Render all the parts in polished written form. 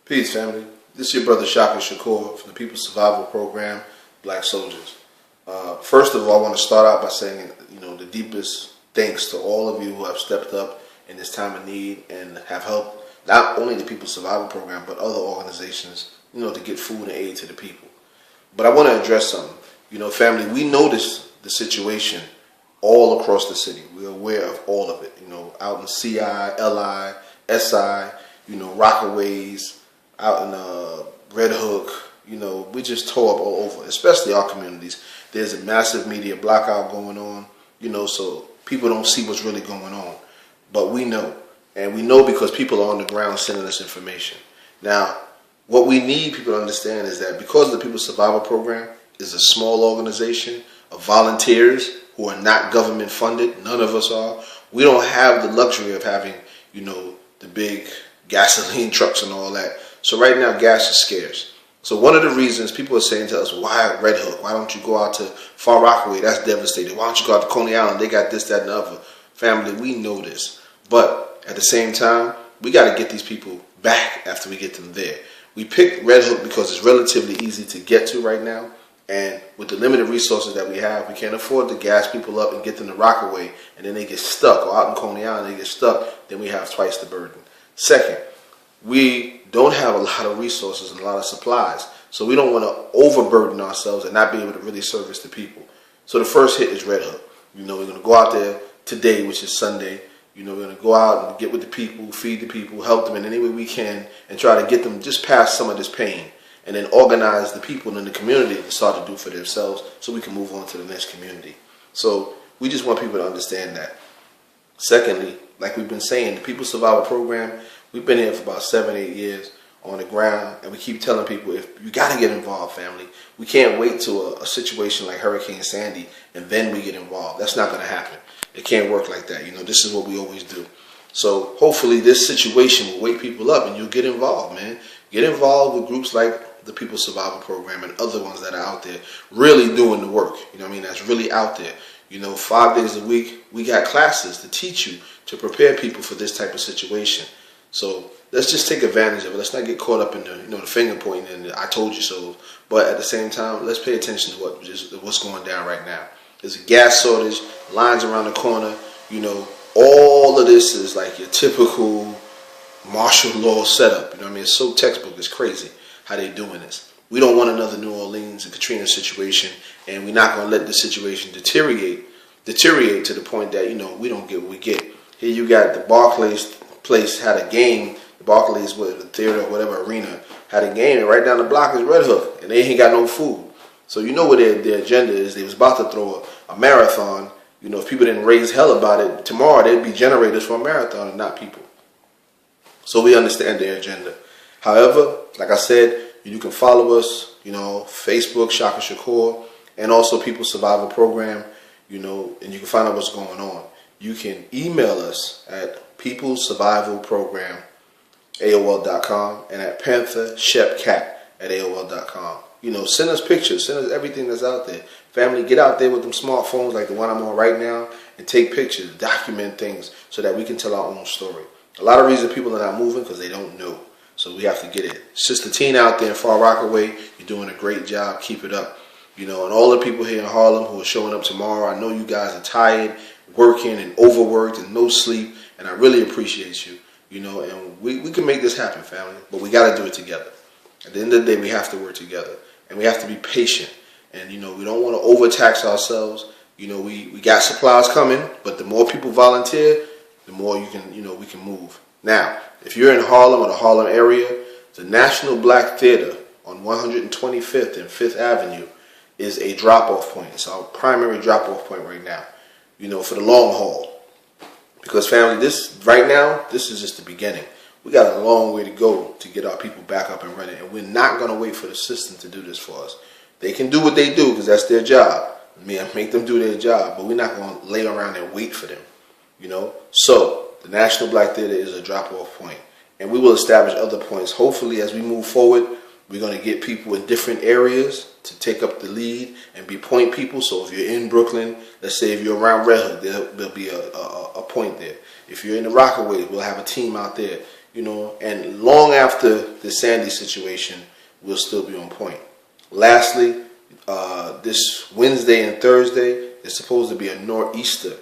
Peace, family. This is your brother Shaka Shakur from the People's Survival Program, Black Soldiers. First of all, I want to start out by saying, the deepest thanks to all of you who have stepped up in this time of need and have helped not only the People's Survival Program, but other organizations, to get food and aid to the people. But I want to address something. Family, we notice the situation all across the city. We're aware of all of it. Out in CI, LI, SI, Rockaways, out in Red Hook, we just tore up all over, especially our communities. There's a massive media blackout going on, so people don't see what's really going on. But we know, and we know because people are on the ground sending us information. Now, what we need people to understand is that because the People's Survival Program is a small organization of volunteers who are not government funded, none of us are, we don't have the luxury of having, the big gasoline trucks and all that. So right now, gas is scarce. So one of the reasons people are saying to us, why Red Hook? Why don't you go out to Far Rockaway? That's devastated. Why don't you go out to Coney Island? They got this, that, and the other. Family, we know this. But at the same time, we got to get these people back after we get them there. We picked Red Hook because it's relatively easy to get to right now. And with the limited resources that we have, we can't afford to gas people up and get them to Rockaway, and then they get stuck, or out in Coney Island, they get stuck, then we have twice the burden. Second, we don't have a lot of resources and a lot of supplies, so we don't want to overburden ourselves and not be able to really service the people. So the first hit is Red Hook. We're going to go out there today, which is Sunday. We're going to go out and get with the people, feed the people, help them in any way we can, and try to get them just past some of this pain. And then organize the people in the community to start to do for themselves so we can move on to the next community. So we just want people to understand that. Secondly, like we've been saying, the People's Survival Program, we've been here for about 7-8 years on the ground, and we keep telling people, if you got to get involved, family. We can't wait till a situation like Hurricane Sandy and then we get involved. That's not going to happen. It can't work like that. This is what we always do. So hopefully this situation will wake people up and you'll get involved, man. Get involved with groups like the People's Survival Program and other ones that are out there really doing the work. That's really out there. 5 days a week, we got classes to teach you, to prepare people for this type of situation. So let's just take advantage of it. Let's not get caught up in the finger pointing and the I told you so. But at the same time, let's pay attention to what's going down right now. There's a gas shortage, lines around the corner. All of this is like your typical martial law setup. It's so textbook. It's crazy how they doing this. We don't want another New Orleans and Katrina situation, and we're not going to let the situation deteriorate to the point that, we don't get what we get. Here you got the Barclays place had a game, the Barclays, the theater or whatever arena, had a game, and right down the block is Red Hook, and they ain't got no food. So what their agenda is. They was about to throw a marathon. If people didn't raise hell about it, tomorrow there'd be generators for a marathon and not people. So we understand their agenda. However, like I said, you can follow us, Facebook, Shaka Shakur, and also People's Survival Program, and you can find out what's going on. You can email us at peoplesurvivalprogram AOL.com and at panthershepcat@AOL.com. Send us pictures, send us everything that's out there. Family, get out there with them smartphones like the one I'm on right now and take pictures, document things so that we can tell our own story. A lot of reasons people are not moving because they don't know. So we have to get it. Sister Tina out there in Far Rockaway, you're doing a great job. Keep it up. And all the people here in Harlem who are showing up tomorrow, I know you guys are tired, working and overworked and no sleep, and I really appreciate you. And we can make this happen, family, but we got to do it together. At the end of the day, we have to work together, and we have to be patient. And, we don't want to overtax ourselves. We got supplies coming, but the more people volunteer, the more we can move. Now, if you're in Harlem or the Harlem area, the National Black Theater on 125th and 5th Avenue is a drop-off point. It's our primary drop-off point right now, for the long haul. Because family, right now, this is just the beginning. We got a long way to go to get our people back up and running, and we're not going to wait for the system to do this for us. They can do what they do because that's their job. Make them do their job, but we're not going to lay around and wait for them, So the National Black Theater is a drop-off point, and we will establish other points. Hopefully, as we move forward, we're going to get people in different areas to take up the lead and be point people. So if you're in Brooklyn, let's say if you're around Red Hook, there'll be a point there. If you're in the Rockaways, we'll have a team out there. you know, and long after the Sandy situation, we'll still be on point. Lastly, this Wednesday and Thursday, there's supposed to be a nor'easter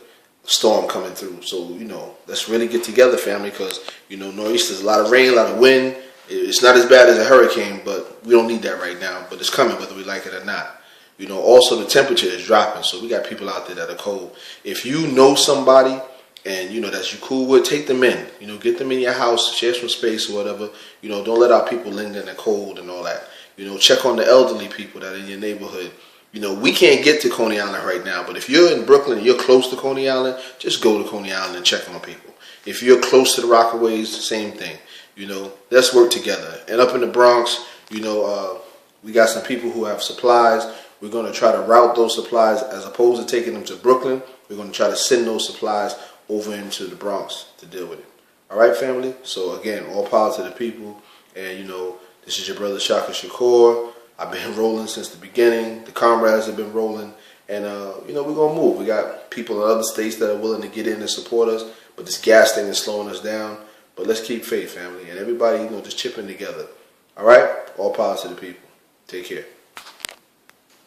storm coming through. So, you know, let's really get together, family, because, you know, nor'easter's a lot of rain, a lot of wind. It's not as bad as a hurricane, but we don't need that right now. But it's coming whether we like it or not. You know, also the temperature is dropping, so we got people out there that are cold. If you know somebody and, you know, that you cool with, take them in. You know, get them in your house, share some space or whatever. You know, don't let our people linger in the cold and all that. You know, check on the elderly people that are in your neighborhood. You know, we can't get to Coney Island right now, but if you're in Brooklyn and you're close to Coney Island, just go to Coney Island and check on people. If you're close to the Rockaways, same thing. You know, let's work together. And up in the Bronx, you know, we got some people who have supplies. We're going to try to route those supplies as opposed to taking them to Brooklyn. We're going to try to send those supplies over into the Bronx to deal with it. All right, family? So, again, all power to the people. And, you know, this is your brother Shaka Shakur. I've been rolling since the beginning. The comrades have been rolling. And, you know, we're going to move. We got people in other states that are willing to get in and support us. But this gas thing is slowing us down. But let's keep faith, family. And everybody, you know, just chipping together. All right? All power to the people. Take care.